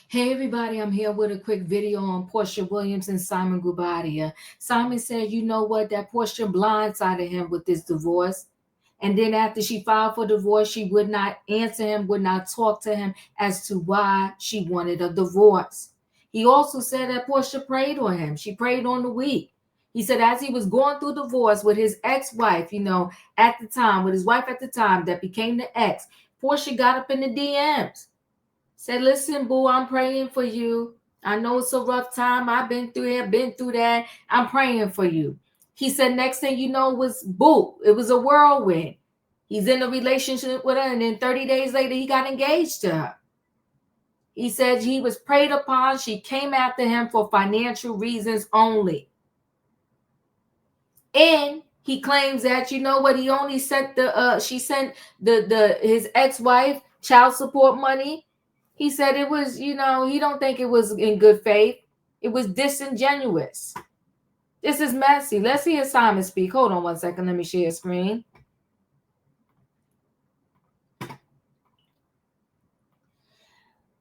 Hey everybody, I'm here with a quick video on Porsha Williams and Simon Guobadia. Simon said, you know what, that Porsha blindsided him with this divorce. And then after she filed for divorce, she would not answer him, would not talk to him as to why she wanted a divorce. He also said that Porsha preyed on him. She preyed on the weak. He said as he was going through divorce with his ex-wife, at the time, with his wife at the time that became the ex, Porsha got up in the DMs. Said, listen, boo, I'm praying for you. I know it's a rough time. I've been through it, been through that. I'm praying for you. He said, next thing you know was boo. It was a whirlwind. He's in a relationship with her, and then 30 days later, he got engaged to her. He said he was preyed upon. She came after him for financial reasons only. And he claims that, you know what, he only sent she sent the his ex-wife child support money. He said it was, he don't think it was in good faith. It was disingenuous. This is messy. Let's hear Simon speak. Hold on 1 second. Let me share screen.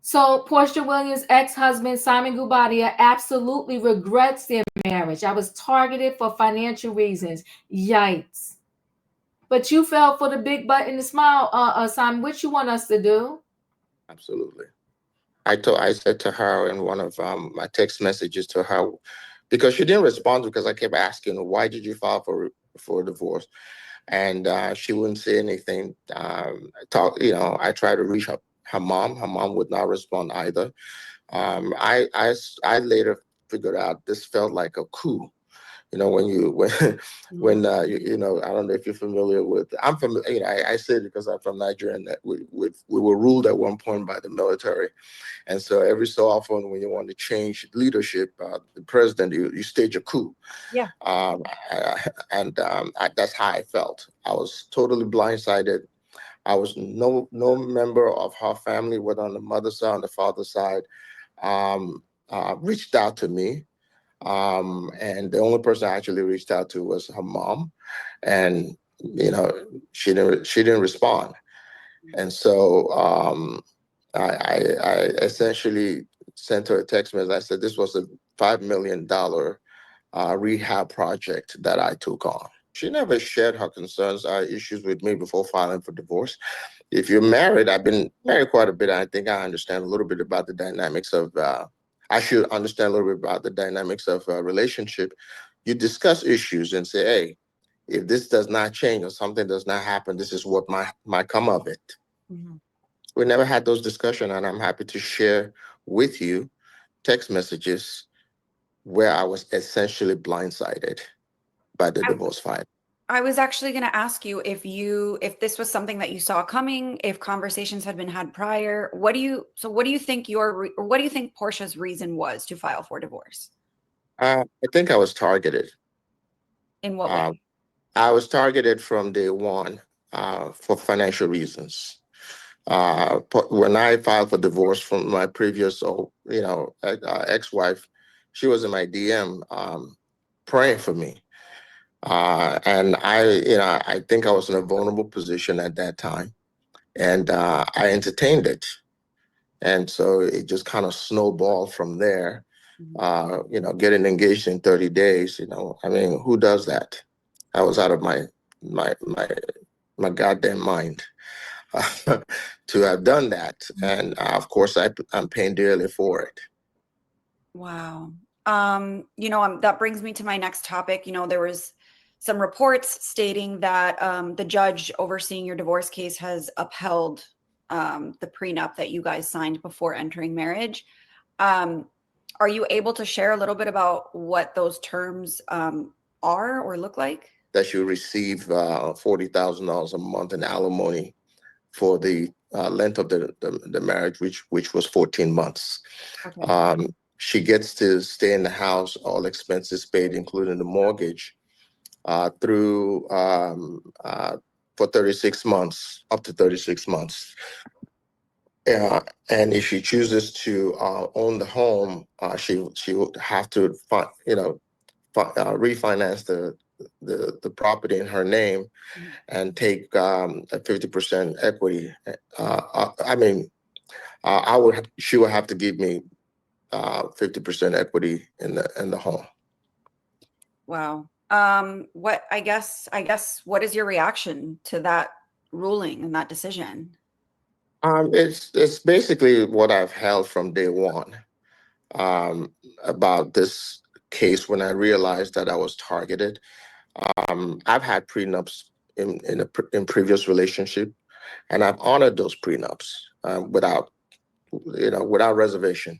So Porsha Williams' ex-husband, Simon Guobadia, absolutely regrets their marriage. I was targeted for financial reasons. Yikes. But you fell for the big button to smile, Simon. What you want us to do? Absolutely. I said to her in one of my text messages to her, because she didn't respond because I kept asking her, why did you file for divorce? And she wouldn't say anything. I tried to reach her mom. Her mom would not respond either. I later figured out this felt like a coup. When you when I don't know if you're familiar with. I'm familiar. I say it because I'm from Nigeria, and that we were ruled at one point by the military, and so every so often when you want to change leadership, the president, you stage a coup. Yeah. That's how I felt. I was totally blindsided. I was no member of her family, whether on the mother's side or on the father's side, reached out to me. And the only person I actually reached out to was her mom, and she didn't respond. And so I essentially sent her a text message. I said this was a $5 million rehab project that I took on. She never shared her concerns or issues with me before filing for divorce. If you're married, I've been married quite a bit. I think I understand a little bit about the dynamics of. I should understand a little bit about the dynamics of a relationship. You discuss issues and say, "Hey, if this does not change or something does not happen, this is what might come of it." Mhm. We never had those discussions, and I'm happy to share with you text messages where I was essentially blindsided by the I, divorce fight. I was actually going to ask you if this was something that you saw coming, if conversations had been had prior. What do you think or what do you think Portia's reason was to file for divorce? I think I was targeted. In what way? Um, I was targeted from day one for financial reasons. When I filed for divorce from my previous, ex-wife, she was in my DM praying for me. And I think I was in a vulnerable position at that time, and I entertained it, and so it just kind of snowballed from there. Mhm. Getting engaged in 30 days. I mean, who does that? I was out of my my my goddamn mind to have done that, and of course, I'm paying dearly for it. Wow. That brings me to my next topic. There was some reports stating that the judge overseeing your divorce case has upheld the prenup that you guys signed before entering marriage. Um, are you able to share a little bit about what those terms are or look like? That you receive $40,000 a month in alimony for the length of the marriage, which was 14 months. Okay. She gets to stay in the house, all expenses paid, including the mortgage, through for 36 months, up to 36 months. And if she chooses to own the home, she would have to refinance the property in her name and take a 50% equity. she would have to give me 50% equity in the home. Wow. What what is your reaction to that ruling and that decision? It's basically what I've held from day one about this case. When I realized that I was targeted, I've had prenups in previous relationship, and I've honored those prenups without reservation.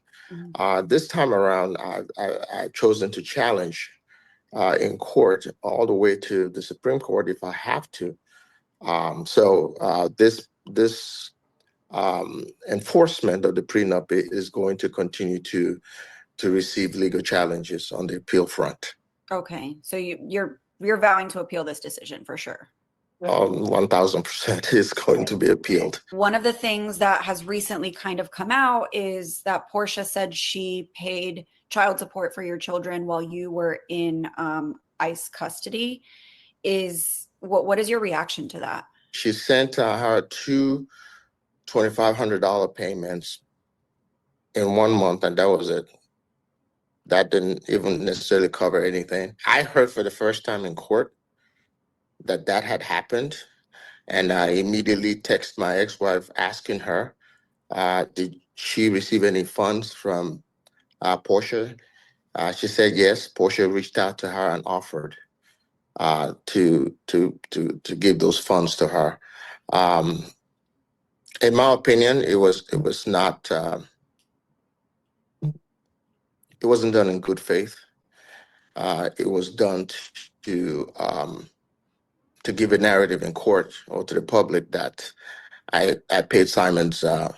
This time around, I've chosen to challenge in court all the way to the Supreme Court if I have to. This enforcement of the prenup is going to continue to receive legal challenges on the appeal front. Okay, so you're vowing to appeal this decision for sure. 1000% is going to be appealed. One of the things that has recently kind of come out is that Porsha said she paid child support for your children while you were in ICE custody. What is your reaction to that? She sent her two $2,500 payments in 1 month, and that was it. That didn't even necessarily cover anything. I heard for the first time in court that had happened, and I immediately texted my ex-wife asking her, did she receive any funds from Porsha? She said yes. Porsha reached out to her and offered to give those funds to her. In my opinion, it was not. It wasn't done in good faith. It was done to give a narrative in court or to the public that I paid Simon's I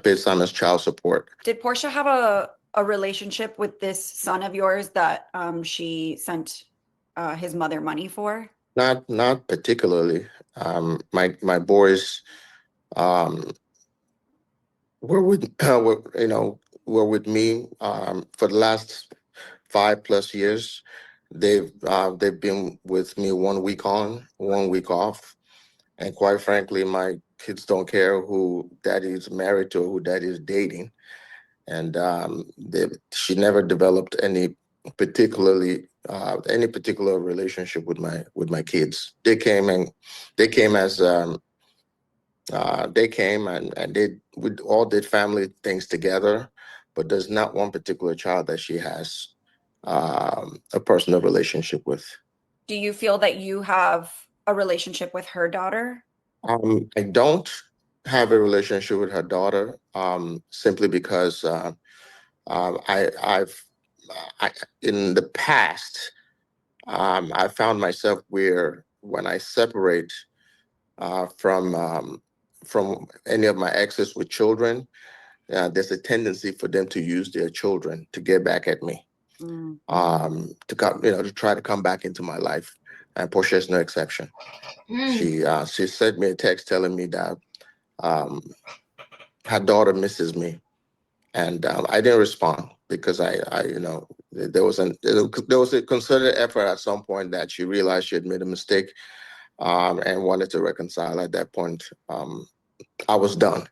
paid Simon's child support. Did Porsha have a relationship with this son of yours that she sent his mother money for? Not particularly. My boys were with were with me for the last 5+ years. They've been with me 1 week on, 1 week off, and quite frankly, my kids don't care who daddy's married to or who daddy's dating. And she never developed any particular relationship with my kids. They came and they came we all did family things together, but there's not one particular child that she has a personal relationship with. Do you feel that you have a relationship with her daughter? I don't have a relationship with her daughter simply because I've in the past I found myself where when I separate from any of my exes with children, there's a tendency for them to use their children to get back at me, to come, to try to come back into my life. And Porsha is no exception. She sent me a text telling me that her daughter misses me, and I didn't respond because there was a concerted effort at some point that she realized she had made a mistake and wanted to reconcile. At that point, I was done.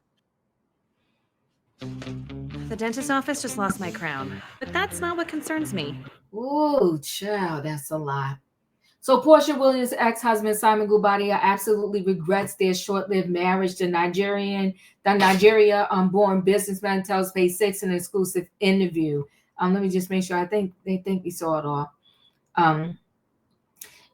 The dentist's office just lost my crown, but that's not what concerns me. Ooh, child, that's a lot. So Porsha Williams' ex-husband Simon Guobadia absolutely regrets their short-lived marriage. The Nigeria-born businessman tells Page 6 in an exclusive interview. Let me just make sure. I think we saw it all. An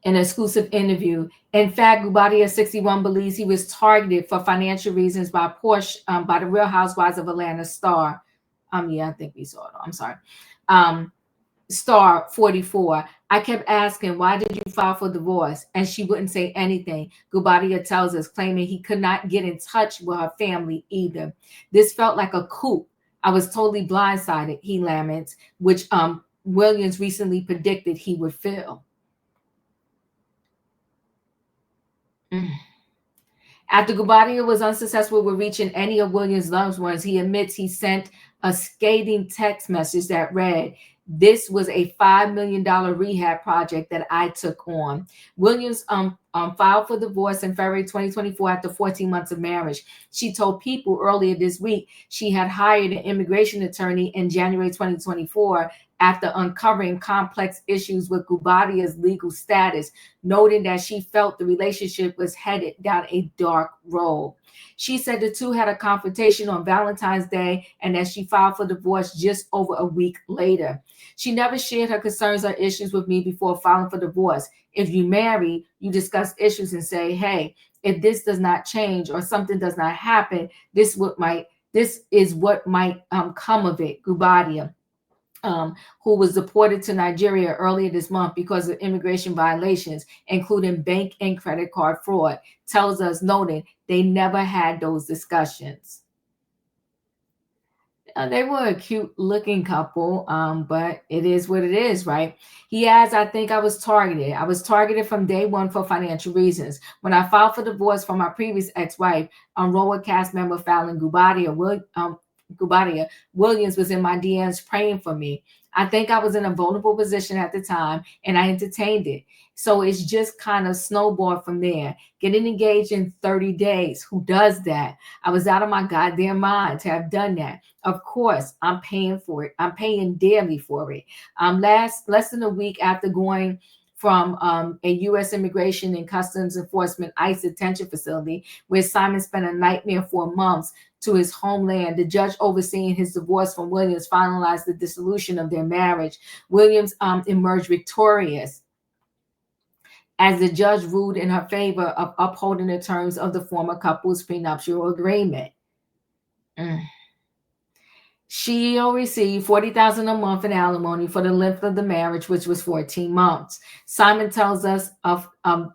exclusive interview. In fact, Guobadia 61 believes he was targeted for financial reasons by Porsha, by the Real Housewives of Atlanta star. Yeah, I think we saw it all. I'm sorry. Star 44. I kept asking, why did you file for divorce? And she wouldn't say anything. Guobadia tells us, claiming he could not get in touch with her family either. This felt like a coup. I was totally blindsided, he laments, which Williams recently predicted he would feel. After Guobadia was unsuccessful with reaching any of Williams' loved ones, he admits he sent a scathing text message that read, This was a $5 million rehab project that I took on. Williams filed for divorce in February 2024 after 14 months of marriage. She told People earlier this week she had hired an immigration attorney in January 2024 after uncovering complex issues with Guobadia's legal status, noting that she felt the relationship was headed down a dark road. She said the two had a confrontation on Valentine's Day and that she filed for divorce just over a week later. She never shared her concerns or issues with me before filing for divorce. If you marry, you discuss issues and say, hey, if this does not change or something does not happen, this is what might come of it, Guobadia, who was deported to Nigeria earlier this month because of immigration violations, including bank and credit card fraud, tells us, noting they never had those discussions. They were a cute looking couple, but it is what it is, right? He adds, I think I was targeted. I was targeted from day one for financial reasons. When I filed for divorce from my previous ex-wife, Roa cast member Fallon Guobadia, Williams was in my DMs praying for me. I think I was in a vulnerable position at the time and I entertained it. So it's just kind of snowballed from there. Getting engaged in 30 days. Who does that? I was out of my goddamn mind to have done that. Of course, I'm paying for it. I'm paying dearly for it. Less than a week after going from a U.S. Immigration and Customs Enforcement ICE detention facility where Simon spent a nightmare for months to his homeland, the judge overseeing his divorce from Williams finalized the dissolution of their marriage. Williams emerged victorious as the judge ruled in her favor of upholding the terms of the former couple's prenuptial agreement. She'll receive $40,000 a month in alimony for the length of the marriage, which was 14 months. Simon tells us of the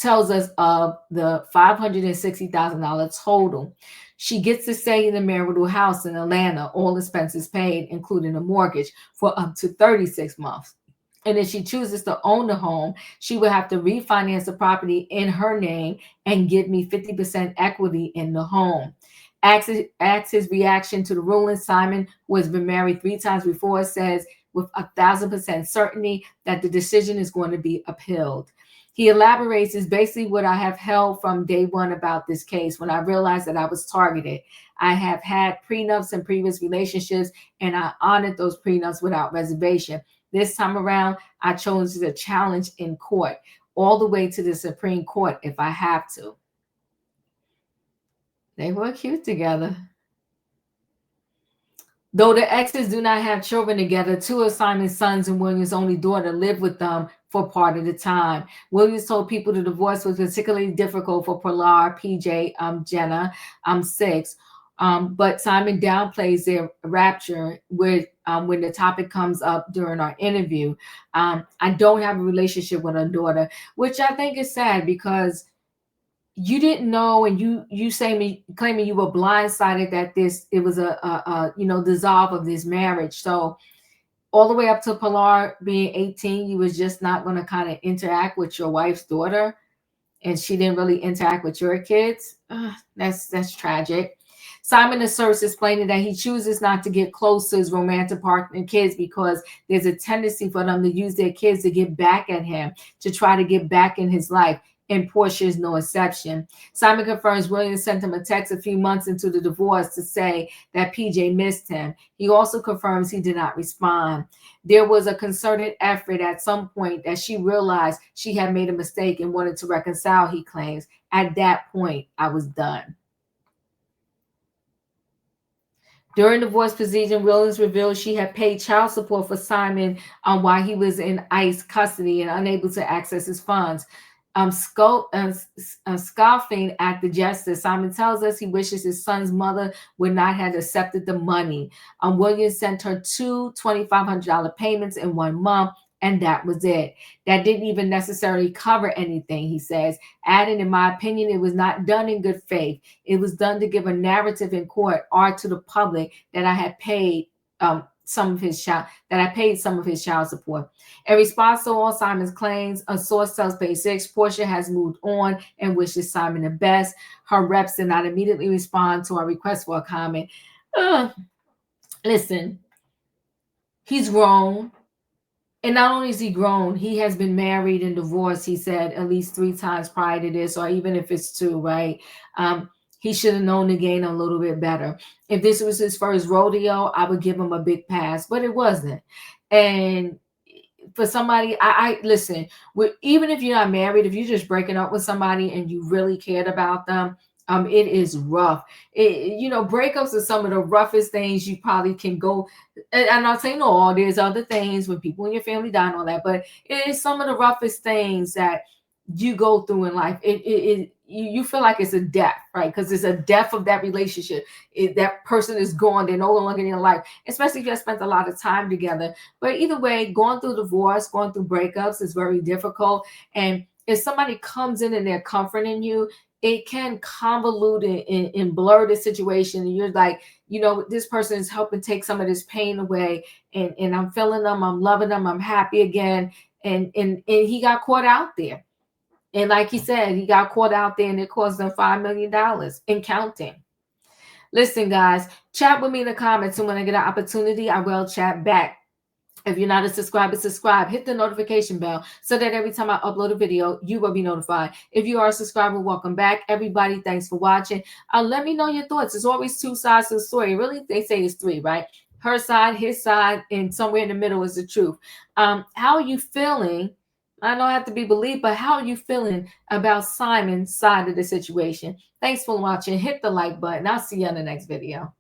$560,000 total. She gets to stay in the marital house in Atlanta, all expenses paid, including a mortgage, for up to 36 months. And if she chooses to own the home, she will have to refinance the property in her name and give me 50% equity in the home. Asks his reaction to the ruling. Simon, who has been married 3 times before, says with 1,000% certainty that the decision is going to be upheld. He elaborates, is basically what I have held from day one about this case. When I realized that I was targeted, I have had prenups in previous relationships, and I honored those prenups without reservation. This time around, I chose the challenge in court, all the way to the Supreme Court if I have to. They were cute together. Though the exes do not have children together, 2 of Simon's sons and Williams' only daughter live with them for part of the time. Williams told People the divorce was particularly difficult for Pilar, PJ, Jenna, 6. But Simon downplays their rapture with when the topic comes up during our interview. I don't have a relationship with her daughter, which I think is sad because you didn't know, and you claiming you were blindsided that it was a dissolve of this marriage. So all the way up to Pilar being 18, you was just not going to kind of interact with your wife's daughter, and she didn't really interact with your kids. That's tragic. Simon asserts, explaining that he chooses not to get close to his romantic partner and kids because there's a tendency for them to use their kids to get back at him, to try to get back in his life. And Porsha is no exception. Simon confirms Williams sent him a text a few months into the divorce to say that PJ missed him. He also confirms he did not respond. There was a concerted effort at some point that she realized she had made a mistake and wanted to reconcile, he claims. At that point, I was done. During the divorce proceeding, Williams revealed she had paid child support for Simon while he was in ICE custody and unable to access his funds. Scoffing at the justice, Simon tells us he wishes his son's mother would not have accepted the money. Williams sent her 2 $2,500 payments in 1 month, and that was it. That didn't even necessarily cover anything, he says, adding, in my opinion, it was not done in good faith. It was done to give a narrative in court or to the public that I had paid some of his child support. In response to all Simon's claims, a source tells Page 6, Porsha has moved on and wishes Simon the best. Her reps did not immediately respond to our request for a comment. Listen, He's grown. And not only is he grown, he has been married and divorced, he said, at least 3 times prior to this, or even if it's 2, right? He should have known the game a little bit better. If this was his first rodeo, I would give him a big pass, but it wasn't. And for somebody, I listen, even if you're not married, if you're just breaking up with somebody and you really cared about them, it is rough. Breakups are some of the roughest things you probably can go. And I'm not saying all, there's other things when people in your family die and all that, but it is some of the roughest things that you go through in life. You feel like it's a death, right? Because it's a death of that relationship. That person is gone, they're no longer in your life, especially if you have spent a lot of time together. But either way, going through divorce, going through breakups is very difficult. And if somebody comes in and they're comforting you, it can convolute and blur the situation. And you're like, this person is helping take some of this pain away. And I'm feeling them, I'm loving them, I'm happy again. And he got caught out there. And like he said, he got caught out there and it cost them $5 million and counting. Listen, guys, chat with me in the comments. And when I get an opportunity, I will chat back. If you're not a subscriber, subscribe. Hit the notification bell so that every time I upload a video, you will be notified. If you are a subscriber, welcome back. Everybody, thanks for watching. Let me know your thoughts. There's always 2 sides to the story. Really, they say it's 3, right? Her side, his side, and somewhere in the middle is the truth. How are you feeling? I don't have to be believed, but how are you feeling about Simon's side of the situation? Thanks for watching. Hit the like button. I'll see you on the next video.